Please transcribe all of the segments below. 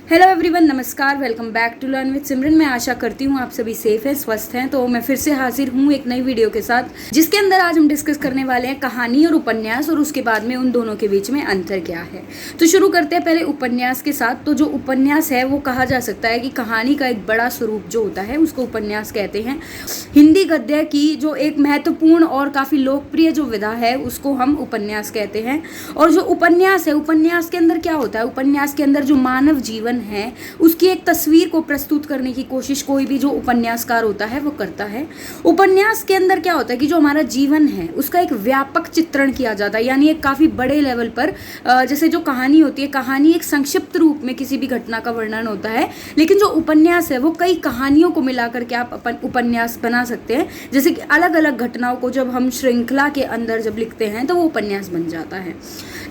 Hello everyone, नमस्कार। Welcome back to learn with Simran. मैं आशा करती हूँ आप सभी सेफ हैं, स्वस्थ हैं। तो मैं फिर से हाजिर हूँ एक नई वीडियो के साथ, जिसके अंदर आज हम डिस्कस करने वाले हैं कहानी और उपन्यास, और उसके बाद में उन दोनों के बीच में अंतर क्या है। तो शुरू करते हैं पहले उपन्यास के साथ। तो जो उपन्यास है वो कहा जा सकता है कि कहानी का एक बड़ा स्वरूप जो होता है उसको उपन्यास कहते हैं। हिंदी गद्य की जो एक महत्वपूर्ण और काफ़ी लोकप्रिय जो विधा है उसको हम उपन्यास कहते हैं। और जो उपन्यास है, उपन्यास के अंदर क्या होता है, उपन्यास के अंदर जो मानव जीवन है उसकी एक तस्वीर को प्रस्तुत करने की कोशिश कोई भी जो उपन्यासकार होता है वो करता है। उपन्यास के अंदर क्या होता है कि जो हमारा जीवन है उसका एक व्यापक चित्रण किया जाता है, यानी एक काफ़ी बड़े लेवल पर। जैसे जो कहानी होती है, कहानी एक संक्षिप्त रूप में किसी भी घटना का वर्णन होता है, लेकिन जो उपन्यास है वो कई कहानियों को मिला करके आप अपन उपन्यास बना सकते हैं। जैसे कि अलग अलग घटनाओं को जब हम श्रृंखला के अंदर जब लिखते हैं तो वो उपन्यास बन जाता है।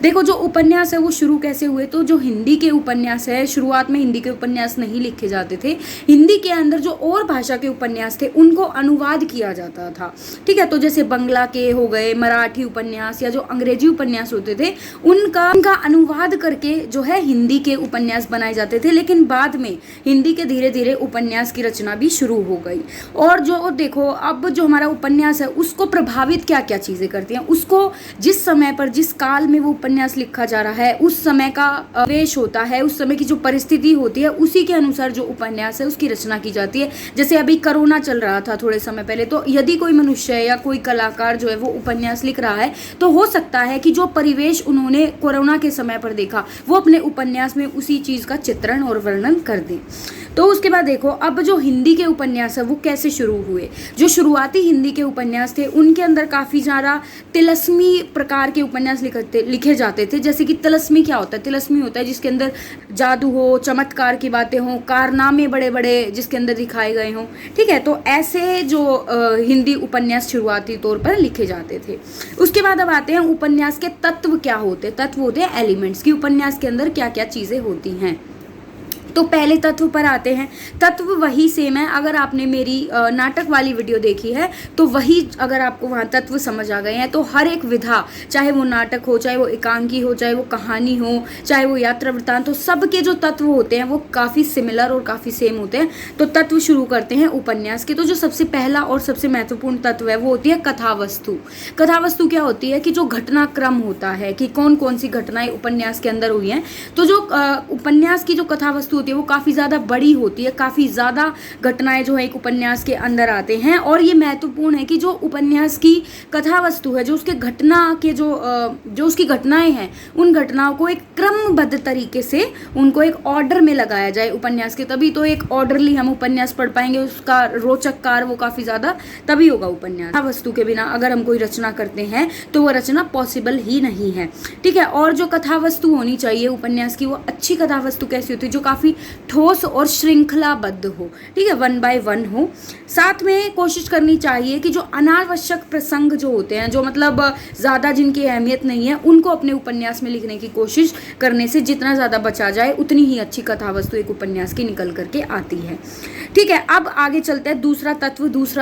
देखो, जो उपन्यास है वो शुरू कैसे हुए, तो जो हिंदी के उपन्यास है, शुरुआत में हिंदी के उपन्यास नहीं लिखे जाते थे। हिंदी के अंदर जो और भाषा के उपन्यास थे उनको अनुवाद किया जाता था। ठीक है, तो जैसे बंगला के हो गए, मराठी उपन्यास या जो अंग्रेजी उपन्यास होते थे उनका अनुवाद करके जो है हिंदी के उपन्यास बनाए जाते थे। लेकिन बाद में हिंदी के धीरे धीरे उपन्यास की रचना भी शुरू हो गई। और जो देखो, अब जो हमारा उपन्यास है उसको प्रभावित क्या क्या चीज़ें करती हैं, उसको जिस समय पर जिस काल में वो उपन्यास लिखा जा रहा है उस समय का वेश होता है, उस समय की जो परिस्थिति होती है उसी के अनुसार जो उपन्यास है उसकी रचना की जाती है। जैसे अभी कोरोना चल रहा था थोड़े समय पहले, तो यदि कोई मनुष्य या कोई कलाकार जो है वो उपन्यास लिख रहा है तो हो सकता है कि जो परिवेश उन्होंने कोरोना के समय पर देखा वो अपने उपन्यास में उसी चीज़ का चित्रण और वर्णन कर दें। तो उसके बाद देखो, अब जो हिंदी के उपन्यास है वो कैसे शुरू हुए। जो शुरुआती हिंदी के उपन्यास थे उनके अंदर काफ़ी ज़्यादा तिलस्मी प्रकार के उपन्यास लिखे जाते थे। जैसे कि तिलस्मी क्या होता है, तिलस्मी होता है जिसके अंदर जादू हो, चमत्कार की बातें हों, कारनामे बड़े बड़े जिसके अंदर दिखाए गए हों। ठीक है, तो ऐसे जो हिंदी उपन्यास शुरुआती तौर पर लिखे जाते थे। उसके बाद अब आते हैं उपन्यास के तत्व क्या होते हैं। तत्व होते हैं एलिमेंट्स की, उपन्यास के अंदर क्या क्या चीज़ें होती हैं। तो पहले तत्व पर आते हैं। तत्व वही सेम है, अगर आपने मेरी नाटक वाली वीडियो देखी है तो वही, अगर आपको वहाँ तत्व समझ आ गए हैं तो हर एक विधा, चाहे वो नाटक हो, चाहे वो एकांकी हो, चाहे वो कहानी हो, चाहे वो यात्रा वृत्तांत, तो सबके जो तत्व होते हैं वो काफ़ी सिमिलर और काफ़ी सेम होते हैं। तो तत्व शुरू करते हैं उपन्यास के। तो जो सबसे पहला और सबसे महत्वपूर्ण तत्व है वो होती है कथावस्तु। कथावस्तु क्या होती है कि जो घटनाक्रम होता है कि कौन कौन सी घटनाएं उपन्यास के अंदर हुई हैं। तो जो उपन्यास की जो कथावस्तु वो काफ़ी ज़्यादा बड़ी होती है, काफ़ी ज़्यादा घटनाएं जो है एक उपन्यास के अंदर आते हैं। और ये महत्वपूर्ण है कि जो उपन्यास की कथा वस्तु है, जो उसके घटना के जो उसकी घटनाएं हैं, उन घटनाओं को एक क्रमबद्ध तरीके से उनको एक ऑर्डर में लगाया जाए उपन्यास के। तभी तो एक ऑर्डरली हम उपन्यास पढ़ पाएंगे, उसका रोचक कार्य वो काफ़ी ज़्यादा तभी होगा उपन्यास। कथा वस्तु के बिना अगर हम कोई रचना करते हैं तो वो रचना पॉसिबल ही नहीं है। ठीक है, और जो कथा वस्तु होनी चाहिए उपन्यास की, वो अच्छी कथा वस्तु कैसी होती है, जो काफ़ी ठोस और श्रृंखलाबद्ध हो। ठीक है, 1 बाय 1 हो। साथ में कोशिश करनी चाहिए कि जो अनावश्यक प्रसंग जो होते हैं, जो मतलब ज़्यादा जिनकी अहमियत नहीं है, उनको अपने उपन्यास में लिखने की कोशिश करने से जितना ज़्यादा बचा जाए उतनी ही अच्छी कथा वस्तु एक उपन्यास की निकल करके आती है। ठीक है, अब आगे चलते हैं। दूसरा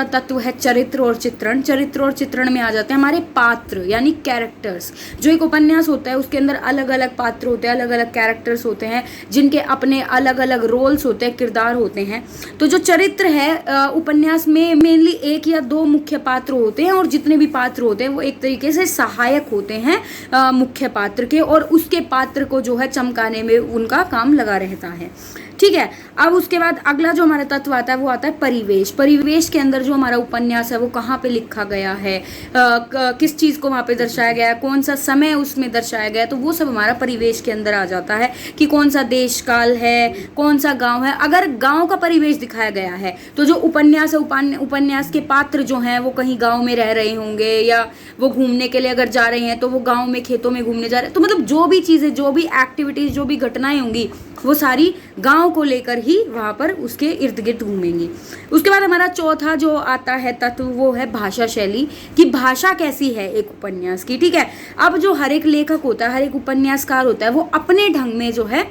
तत्व है चरित्र और चित्रण। चरित्र और चित्रण में आ जाते हैं हमारे पात्र, यानी कैरेक्टर्स। जो एक उपन्यास होता है उसके अंदर अलग अलग पात्र होते हैं, अलग अलग कैरेक्टर्स होते हैं, जिनके अपने अलग अलग रोल्स होते हैं, किरदार होते हैं। तो जो चरित्र है उपन्यास में मेनली 1 या 2 मुख्य पात्र होते हैं, और जितने भी पात्र होते हैं वो एक तरीके से सहायक होते हैं मुख्य पात्र के, और उसके पात्र को जो है चमकाने में उनका काम लगा रहता है। ठीक है, अब उसके बाद अगला जो हमारा तत्व आता है वो आता है परिवेश। परिवेश के अंदर जो हमारा उपन्यास है वो कहाँ पे लिखा गया है, किस चीज़ को वहाँ पे दर्शाया गया है, कौन सा समय उसमें दर्शाया गया है, तो वो सब हमारा परिवेश के अंदर आ जाता है कि कौन सा देश काल है, कौन सा गाँव है। अगर गाँव का परिवेश दिखाया गया है तो जो उपन्यास है, उपन्यास के पात्र जो हैं वो कहीं गाँव में रह रहे होंगे, या वो घूमने के लिए अगर जा रहे हैं तो वो गाँव में खेतों में घूमने जा रहे हैं। तो मतलब जो भी चीज़ें, जो भी एक्टिविटीज़, जो भी घटनाएं होंगी वो सारी गांव को लेकर ही वहाँ पर उसके इर्द गिर्द घूमेंगी। उसके बाद हमारा चौथा जो आता है तत्व वो है भाषा शैली, कि भाषा कैसी है एक उपन्यास की। ठीक है, अब जो हर एक लेखक होता है, हर एक उपन्यासकार होता है, वो अपने ढंग में जो है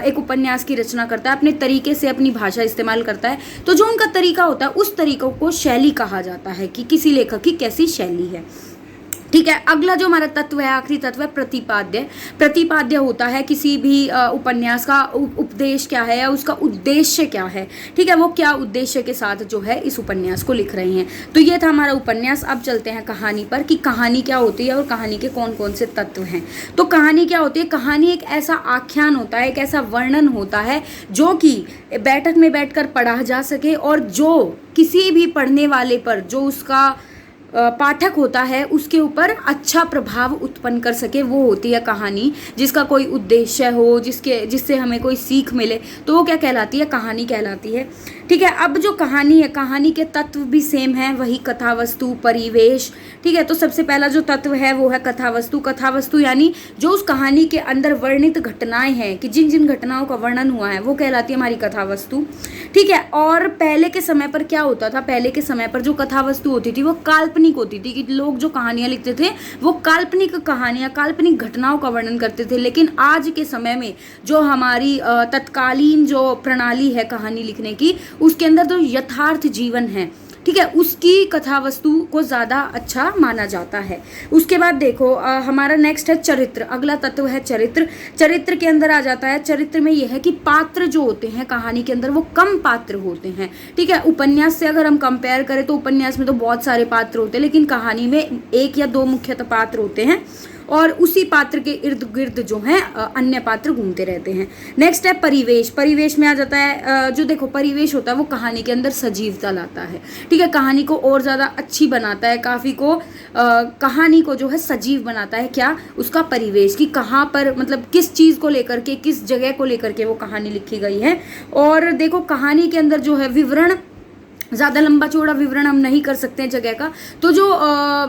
एक उपन्यास की रचना करता है, अपने तरीके से अपनी भाषा इस्तेमाल करता है। तो जो उनका तरीका होता है उस तरीकों को शैली कहा जाता है कि किसी लेखक की कैसी शैली है। ठीक है। अगला जो हमारा तत्व है, आखिरी तत्व है प्रतिपाद्य। प्रतिपाद्य होता है किसी भी उपन्यास का उपदेश क्या है या उसका उद्देश्य क्या है। ठीक है, वो क्या उद्देश्य के साथ जो है इस उपन्यास को लिख रहे हैं। तो ये था हमारा उपन्यास। अब चलते हैं कहानी पर कि कहानी क्या होती है और कहानी के कौन कौन से तत्व हैं। तो कहानी क्या होती है? कहानी एक ऐसा आख्यान होता है, एक ऐसा वर्णन होता है जो कि बैठक में बैठकर पढ़ा जा सके और जो किसी भी पढ़ने वाले पर, जो उसका पाठक होता है, उसके ऊपर अच्छा प्रभाव उत्पन्न कर सके, वो होती है कहानी। जिसका कोई उद्देश्य हो, जिससे हमें कोई सीख मिले, तो वो क्या कहलाती है? कहानी कहलाती है। ठीक है। अब जो कहानी है, कहानी के तत्व भी सेम है, वही कथा वस्तु, परिवेश। ठीक है। तो सबसे पहला जो तत्व है वो है कथा वस्तु। कथा वस्तु यानी जो उस कहानी के अंदर वर्णित घटनाएं हैं, कि जिन जिन घटनाओं का वर्णन हुआ है, वो कहलाती है हमारी कथा वस्तु। ठीक है। और पहले के समय पर क्या होता था? पहले के समय पर जो कथा वस्तु होती थी वो काल्पनिक होती थी, कि लोग जो कहानियां लिखते थे वो काल्पनिक कहानियां, काल्पनिक घटनाओं का वर्णन करते थे। लेकिन आज के समय में जो हमारी तत्कालीन जो प्रणाली है कहानी लिखने की, उसके अंदर जो यथार्थ जीवन है, ठीक है, उसकी कथा वस्तु को ज़्यादा अच्छा माना जाता है। उसके बाद देखो हमारा नेक्स्ट है चरित्र। अगला तत्व है चरित्र। चरित्र के अंदर आ जाता है, चरित्र में यह है कि पात्र जो होते हैं कहानी के अंदर वो कम पात्र होते हैं। ठीक है। उपन्यास से अगर हम कंपेयर करें तो उपन्यास में तो बहुत सारे पात्र होते हैं, लेकिन कहानी में एक या दो मुख्यतः पात्र होते हैं और उसी पात्र के इर्द गिर्द जो हैं अन्य पात्र घूमते रहते हैं। नेक्स्ट है परिवेश। परिवेश में आ जाता है जो देखो परिवेश होता है वो कहानी के अंदर सजीवता लाता है। ठीक है। कहानी को और ज़्यादा अच्छी बनाता है, काफ़ी को कहानी को जो है सजीव बनाता है। क्या? उसका परिवेश, कि कहाँ पर, मतलब किस चीज़ को लेकर के, किस जगह को लेकर के वो कहानी लिखी गई है। और देखो कहानी के अंदर जो है विवरण, ज़्यादा लंबा चौड़ा विवरण हम नहीं कर सकते हैं जगह का, तो जो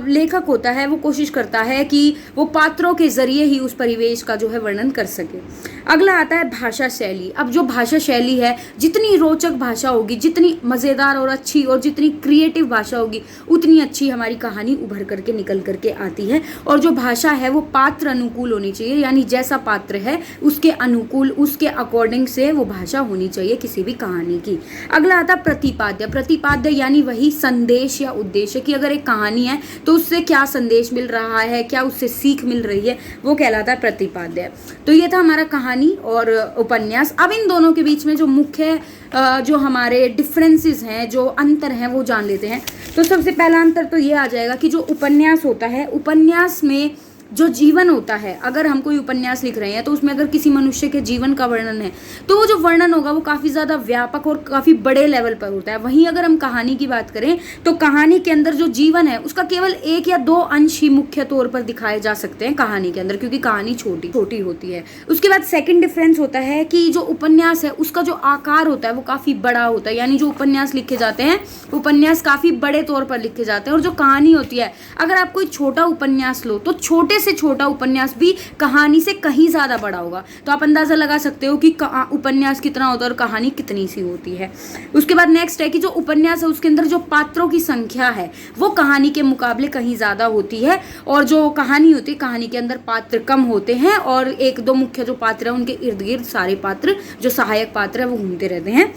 लेखक होता है वो कोशिश करता है कि वो पात्रों के जरिए ही उस परिवेश का जो है वर्णन कर सके। अगला आता है भाषा शैली। अब जो भाषा शैली है, जितनी रोचक भाषा होगी, जितनी मज़ेदार और अच्छी और जितनी क्रिएटिव भाषा होगी, उतनी अच्छी हमारी कहानी उभर करके निकल करके आती है। और जो भाषा है वो पात्र अनुकूल होनी चाहिए, यानी जैसा पात्र है उसके अनुकूल, उसके अकॉर्डिंग से वो भाषा होनी चाहिए किसी भी कहानी की। अगला आता है प्रतिपाद्य। प्रतिपाद्य यानी वही संदेश या उद्देश्य, कि अगर एक कहानी है तो उससे क्या संदेश मिल रहा है, क्या उससे सीख मिल रही है, वो कहलाता है प्रतिपाद्य। तो ये था हमारा कहानी और उपन्यास। अब इन दोनों के बीच में जो मुख्य जो हमारे डिफरेंसेस हैं, जो अंतर हैं, वो जान लेते हैं। तो सबसे पहला अंतर तो ये आ जाएगा कि जो उपन्यास होता है, उपन्यास में जो जीवन होता है, अगर हम कोई उपन्यास लिख रहे हैं तो उसमें अगर किसी मनुष्य के जीवन का वर्णन है तो वो जो वर्णन होगा वो काफ़ी ज़्यादा व्यापक और काफ़ी बड़े लेवल पर होता है। वहीं अगर हम कहानी की बात करें तो कहानी के अंदर जो जीवन है उसका केवल एक या दो अंश ही मुख्य तौर पर दिखाए जा सकते हैं कहानी के अंदर, क्योंकि कहानी छोटी छोटी होती है। उसके बाद सेकेंड डिफरेंस होता है कि जो उपन्यास है उसका जो आकार होता है वो काफ़ी बड़ा होता है, यानी जो उपन्यास लिखे जाते हैं उपन्यास काफ़ी बड़े तौर पर लिखे जाते हैं। और जो कहानी होती है, अगर आप कोई छोटा उपन्यास लो तो छोटे से छोटा उपन्यास भी कहानी से कहीं ज़्यादा बड़ा होगा। तो आप अंदाज़ा लगा सकते हो कि उपन्यास कितना होता है और कहानी कितनी सी होती है। उसके बाद नेक्स्ट है कि जो उपन्यास है उसके अंदर जो पात्रों की संख्या है वो कहानी के मुकाबले कहीं ज़्यादा होती है, और जो कहानी होती है कहानी के अंदर पात्र कम होते हैं और एक दो मुख्य जो पात्र है उनके इर्द गिर्द सारे पात्र जो सहायक पात्र है वो घूमते रहते हैं।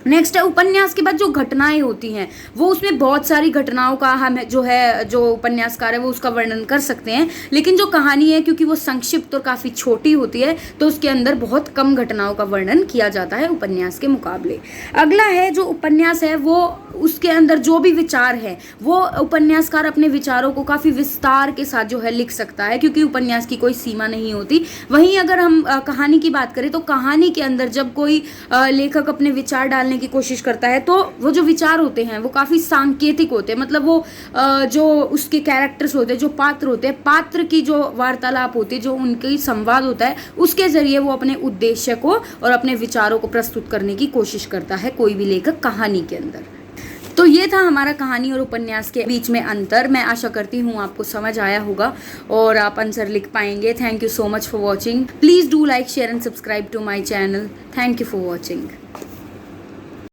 नेक्स्ट है उपन्यास के बाद जो घटनाएं होती हैं वो उसमें बहुत सारी घटनाओं का हम जो उपन्यासकार है वो उसका वर्णन कर सकते हैं, लेकिन जो कहानी है क्योंकि वो संक्षिप्त और काफ़ी छोटी होती है तो उसके अंदर बहुत कम घटनाओं का वर्णन किया जाता है उपन्यास के मुकाबले। अगला है जो उपन्यास है वो उसके अंदर जो भी विचार है वो उपन्यासकार अपने विचारों को काफ़ी विस्तार के साथ जो है लिख सकता है, क्योंकि उपन्यास की कोई सीमा नहीं होती। वहीं अगर हम कहानी की बात करें तो कहानी के अंदर जब कोई लेखक अपने विचार डालने की कोशिश करता है तो वो जो विचार होते हैं वो काफ़ी सांकेतिक होते हैं, मतलब वो जो उसके कैरेक्टर्स होते हैं, जो पात्र होते हैं, पात्र की जो वार्तालाप होती है, जो उनकी संवाद होता है, उसके जरिए वो अपने उद्देश्य को और अपने विचारों को प्रस्तुत करने की कोशिश करता है कोई भी लेखक कहानी के अंदर। तो ये था हमारा कहानी और उपन्यास के बीच में अंतर। मैं आशा करती हूँ आपको समझ आया होगा और आप आंसर लिख पाएंगे। Thank you so much for watching. Please do like, share and subscribe to my channel. Thank you for watching.